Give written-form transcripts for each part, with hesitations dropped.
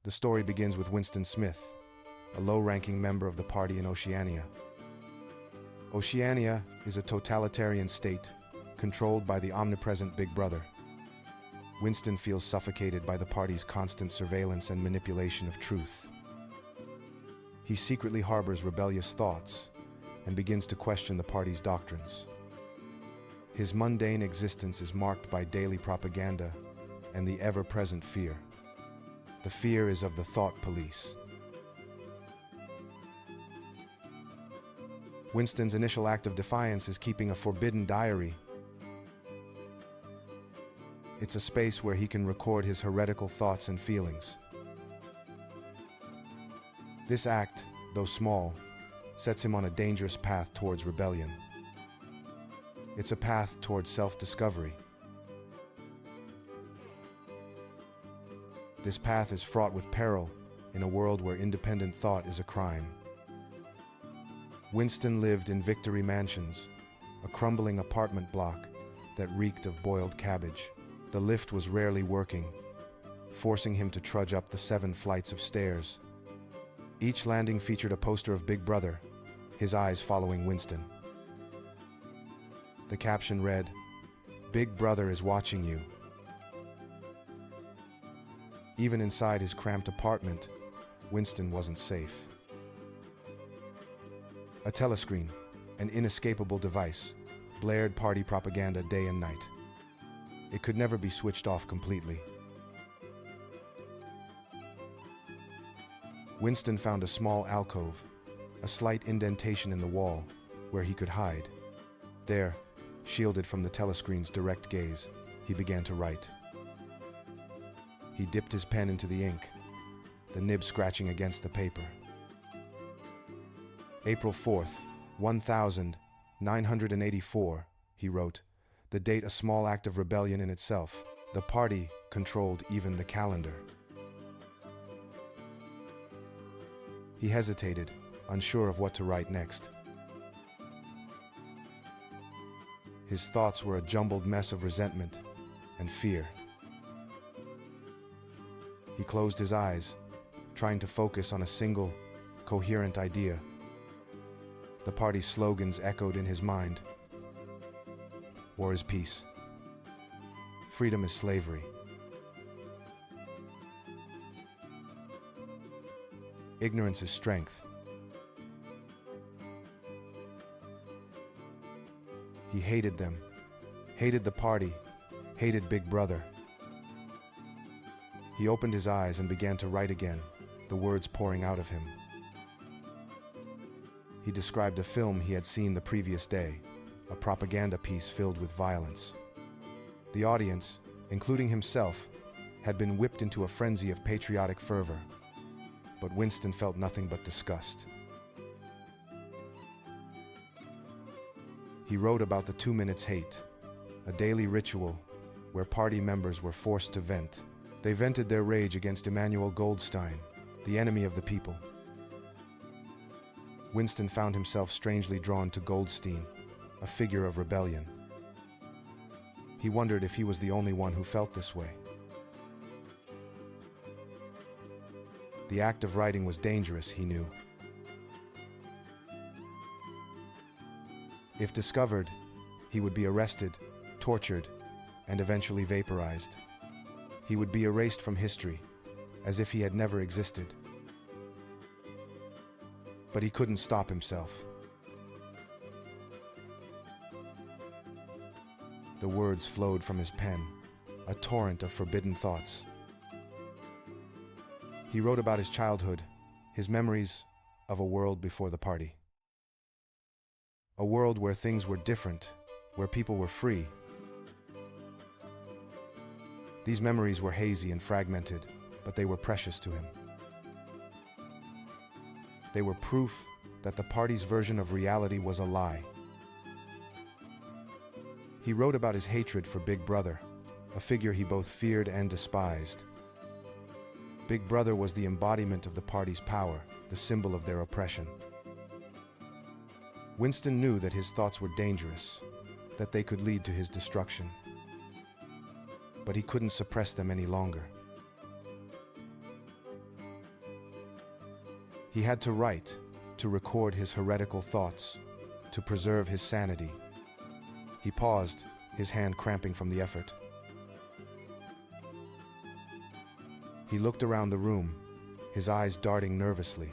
The story begins with Winston Smith, a low-ranking member of the party in Oceania. Oceania is a totalitarian state controlled by the omnipresent Big Brother. Winston feels suffocated by the party's constant surveillance and manipulation of truth. He secretly harbors rebellious thoughts and begins to question the party's doctrines. His mundane existence is marked by daily propaganda and the ever-present fear. The fear is of the thought police. Winston's initial act of defiance is keeping a forbidden diary. It's a space where he can record his heretical thoughts and feelings. This act, though small, sets him on a dangerous path towards rebellion. It's a path towards self-discovery. This path is fraught with peril in a world where independent thought is a crime. Winston lived in Victory Mansions, a crumbling apartment block that reeked of boiled cabbage. The lift was rarely working, forcing him to trudge up the 7 flights of stairs. Each landing featured a poster of Big Brother, his eyes following Winston. The caption read, "Big Brother is watching you." Even inside his cramped apartment, Winston wasn't safe. A telescreen, an inescapable device, blared party propaganda day and night. It could never be switched off completely. Winston found a small alcove, a slight indentation in the wall, where he could hide. There, shielded from the telescreen's direct gaze, he began to write. He dipped his pen into the ink, the nib scratching against the paper. April 4th, 1984, he wrote, the date a small act of rebellion in itself. The party controlled even the calendar. He hesitated, unsure of what to write next. His thoughts were a jumbled mess of resentment and fear. He closed his eyes, trying to focus on a single, coherent idea. The party's slogans echoed in his mind. War is peace. Freedom is slavery. Ignorance is strength. He hated them, hated the party, hated Big Brother. He opened his eyes and began to write again, the words pouring out of him. He described a film he had seen the previous day, a propaganda piece filled with violence. The audience, including himself, had been whipped into a frenzy of patriotic fervor, but Winston felt nothing but disgust. He wrote about the 2 minutes hate, a daily ritual where party members were forced to vent. They vented their rage against Emmanuel Goldstein, the enemy of the people. Winston found himself strangely drawn to Goldstein, a figure of rebellion. He wondered if he was the only one who felt this way. The act of writing was dangerous, he knew. If discovered, he would be arrested, tortured, and eventually vaporized. He would be erased from history, as if he had never existed. But he couldn't stop himself. The words flowed from his pen, a torrent of forbidden thoughts. He wrote about his childhood, his memories of a world before the party. A world where things were different, where people were free. These memories were hazy and fragmented, but they were precious to him. They were proof that the party's version of reality was a lie. He wrote about his hatred for Big Brother, a figure he both feared and despised. Big Brother was the embodiment of the party's power, the symbol of their oppression. Winston knew that his thoughts were dangerous, that they could lead to his destruction. But he couldn't suppress them any longer. He had to write, to record his heretical thoughts, to preserve his sanity. He paused, his hand cramping from the effort. He looked around the room, his eyes darting nervously.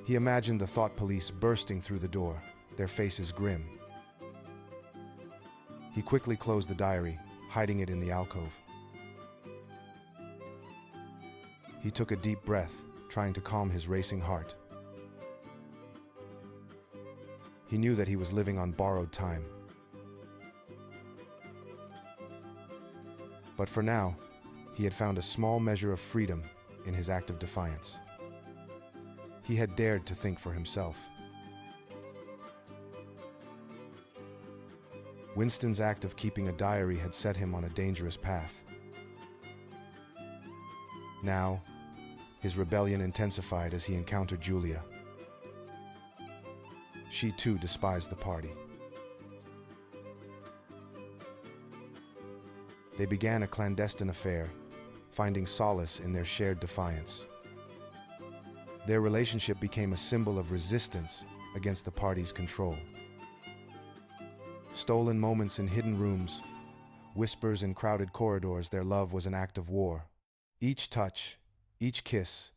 He imagined the thought police bursting through the door, their faces grim. He quickly closed the diary, hiding it in the alcove. He took a deep breath, trying to calm his racing heart. He knew that he was living on borrowed time. But for now, he had found a small measure of freedom in his act of defiance. He had dared to think for himself. Winston's act of keeping a diary had set him on a dangerous path. Now, his rebellion intensified as he encountered Julia. She too despised the party. They began a clandestine affair, finding solace in their shared defiance. Their relationship became a symbol of resistance against the party's control. Stolen moments in hidden rooms, whispers in crowded corridors, their love was an act of war. Each touch, each kiss,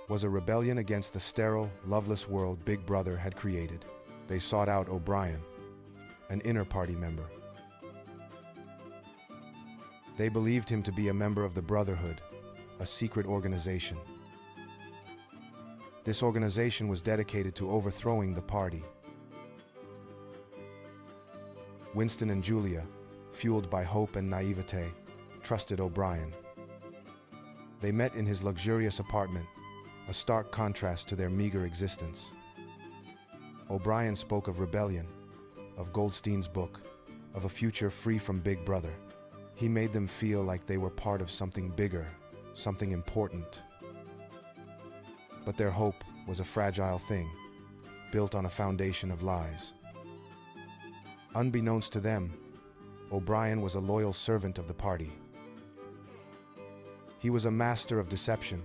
was a rebellion against the sterile, loveless world Big Brother had created. They sought out O'Brien, an inner party member. They believed him to be a member of the Brotherhood, a secret organization. This organization was dedicated to overthrowing the party. Winston and Julia, fueled by hope and naivete, trusted O'Brien. They met in his luxurious apartment, a stark contrast to their meager existence. O'Brien spoke of rebellion, of Goldstein's book, of a future free from Big Brother. He made them feel like they were part of something bigger, something important. But their hope was a fragile thing, built on a foundation of lies. Unbeknownst to them, O'Brien was a loyal servant of the party. He was a master of deception,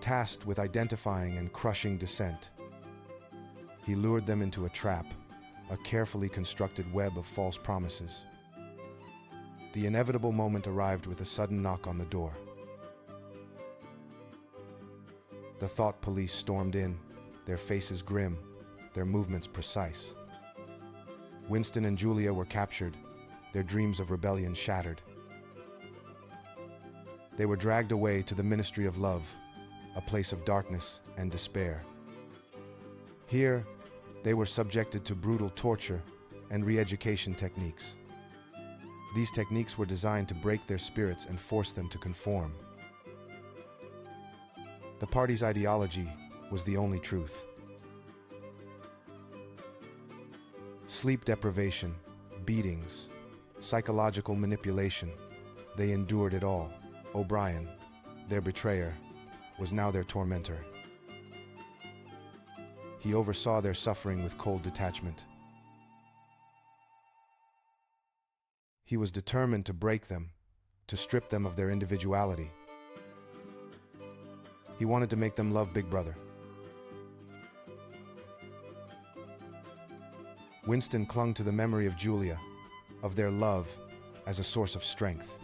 tasked with identifying and crushing dissent. He lured them into a trap, a carefully constructed web of false promises. The inevitable moment arrived with a sudden knock on the door. The thought police stormed in, their faces grim, their movements precise. Winston and Julia were captured, their dreams of rebellion shattered. They were dragged away to the Ministry of Love, a place of darkness and despair. Here, they were subjected to brutal torture and re-education techniques. These techniques were designed to break their spirits and force them to conform. The party's ideology was the only truth. Sleep deprivation, beatings, psychological manipulation, they endured it all. O'Brien, their betrayer, was now their tormentor. He oversaw their suffering with cold detachment. He was determined to break them, to strip them of their individuality. He wanted to make them love Big Brother. Winston clung to the memory of Julia, of their love, as a source of strength.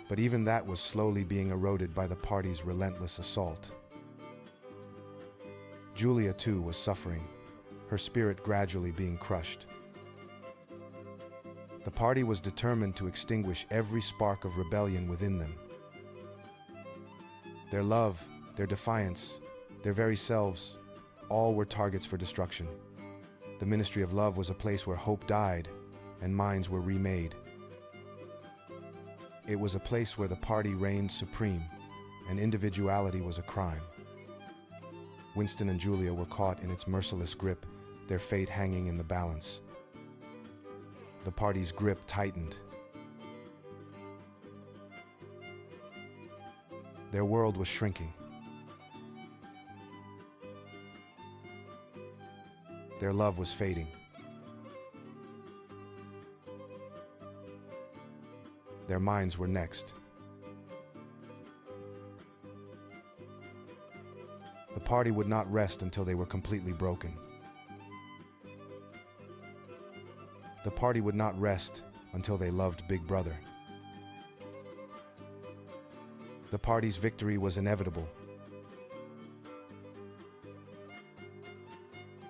But even that was slowly being eroded by the party's relentless assault. Julia, too, was suffering, her spirit gradually being crushed. The party was determined to extinguish every spark of rebellion within them. Their love, their defiance, their very selves, all were targets for destruction. The Ministry of Love was a place where hope died and minds were remade. It was a place where the party reigned supreme and individuality was a crime. Winston and Julia were caught in its merciless grip, their fate hanging in the balance. The party's grip tightened. Their world was shrinking. Their love was fading. Their minds were next. The party would not rest until they were completely broken. The party would not rest until they loved Big Brother. The party's victory was inevitable.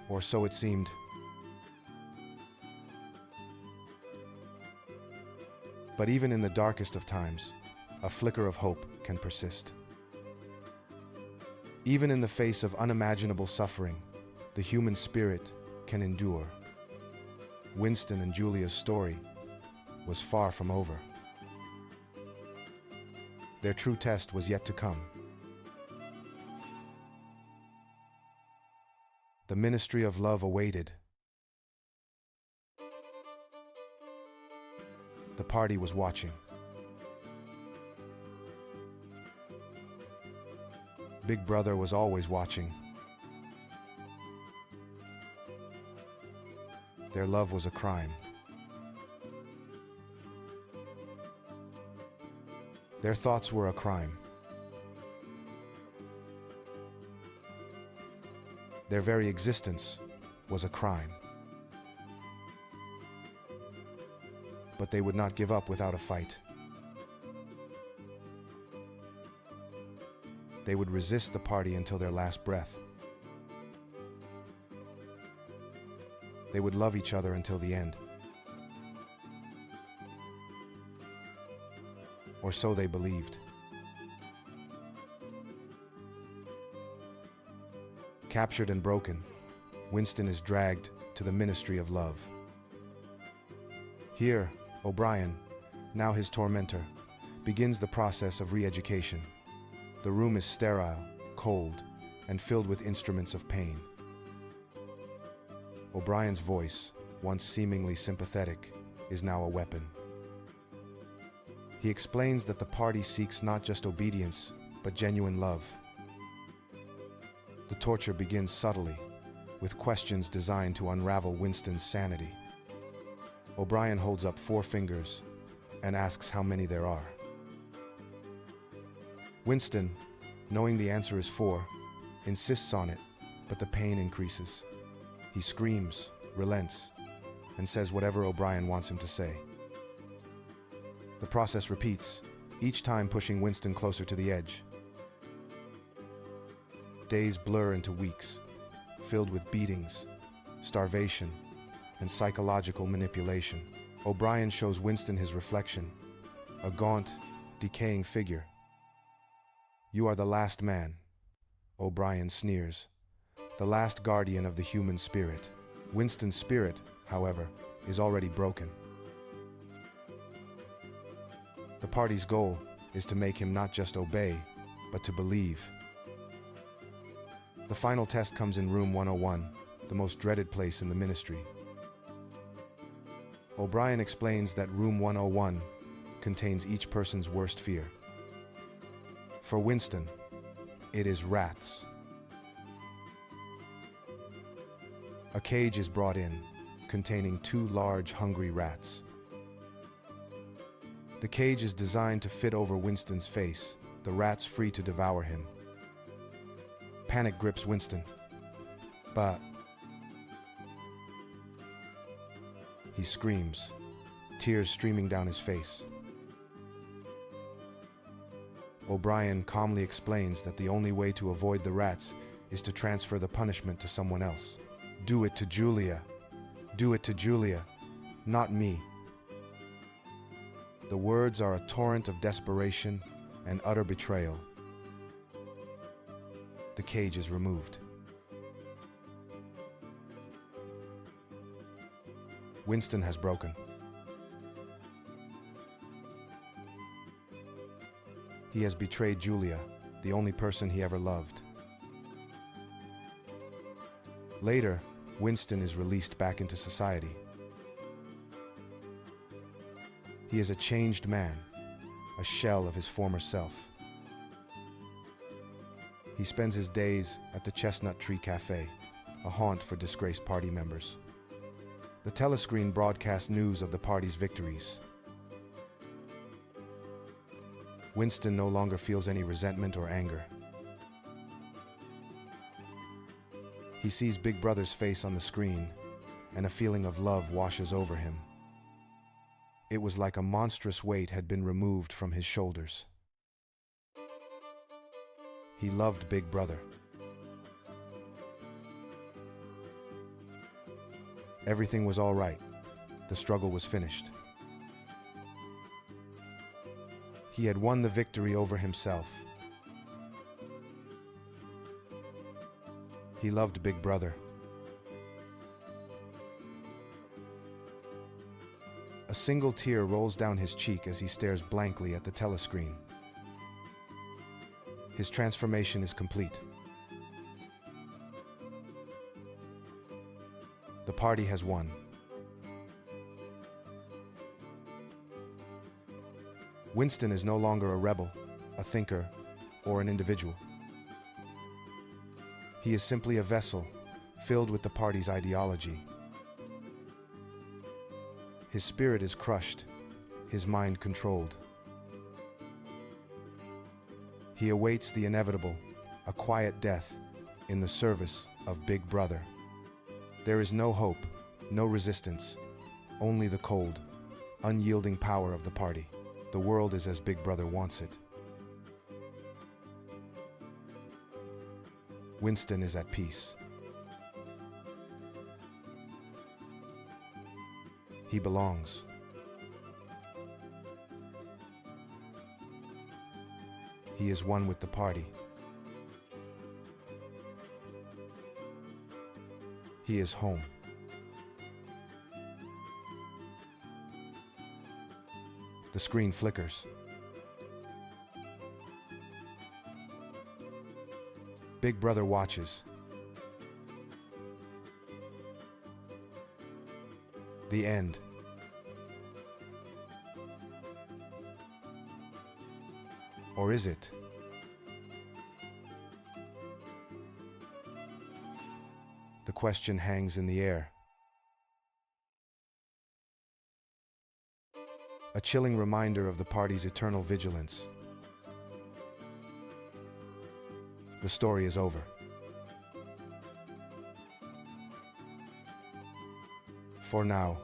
Or so it seemed. But even in the darkest of times, a flicker of hope can persist. Even in the face of unimaginable suffering, the human spirit can endure. Winston and Julia's story was far from over. Their true test was yet to come. The ministry of love awaited. The party was watching. Big Brother was always watching. Their love was a crime. Their thoughts were a crime. Their very existence was a crime. But they would not give up without a fight. They would resist the party until their last breath. They would love each other until the end. Or so they believed. Captured and broken, Winston is dragged to the ministry of love. Here, O'Brien, now his tormentor, begins the process of re-education. The room is sterile, cold, and filled with instruments of pain. O'Brien's voice, once seemingly sympathetic, is now a weapon. He explains that the party seeks not just obedience, but genuine love. The torture begins subtly, with questions designed to unravel Winston's sanity. O'Brien holds up 4 fingers and asks how many there are. Winston, knowing the answer is 4, insists on it, but the pain increases. He screams, relents, and says whatever O'Brien wants him to say. The process repeats, each time pushing Winston closer to the edge. Days blur into weeks, filled with beatings, starvation, and psychological manipulation. O'Brien shows Winston his reflection, a gaunt, decaying figure. "You are the last man," O'Brien sneers, "the last guardian of the human spirit." Winston's spirit, however, is already broken. The party's goal is to make him not just obey, but to believe. The final test comes in room 101, the most dreaded place in the ministry. O'Brien explains that room 101 contains each person's worst fear. For Winston, it is rats. A cage is brought in, containing 2 large, hungry rats. The cage is designed to fit over Winston's face, the rats free to devour him. Panic grips Winston, but he screams, tears streaming down his face. O'Brien calmly explains that the only way to avoid the rats is to transfer the punishment to someone else. "Do it to Julia. Do it to Julia, not me." The words are a torrent of desperation and utter betrayal. The cage is removed. Winston has broken. He has betrayed Julia, the only person he ever loved. Later, Winston is released back into society. He is a changed man, a shell of his former self. He spends his days at the Chestnut Tree Cafe, a haunt for disgraced party members. The telescreen broadcasts news of the party's victories. Winston no longer feels any resentment or anger. He sees Big Brother's face on the screen, and a feeling of love washes over him. It was like a monstrous weight had been removed from his shoulders. He loved Big Brother. Everything was all right. The struggle was finished. He had won the victory over himself. He loved Big Brother. A single tear rolls down his cheek as he stares blankly at the telescreen. His transformation is complete. The party has won. Winston is no longer a rebel, a thinker, or an individual. He is simply a vessel filled with the party's ideology. His spirit is crushed, his mind controlled. He awaits the inevitable, a quiet death, in the service of Big Brother. There is no hope, no resistance, only the cold, unyielding power of the party. The world is as Big Brother wants it. Winston is at peace. He belongs. He is one with the party. He is home. The screen flickers. Big Brother watches. The end. Or is it? The question hangs in the air. A chilling reminder of the party's eternal vigilance. The story is over. For now.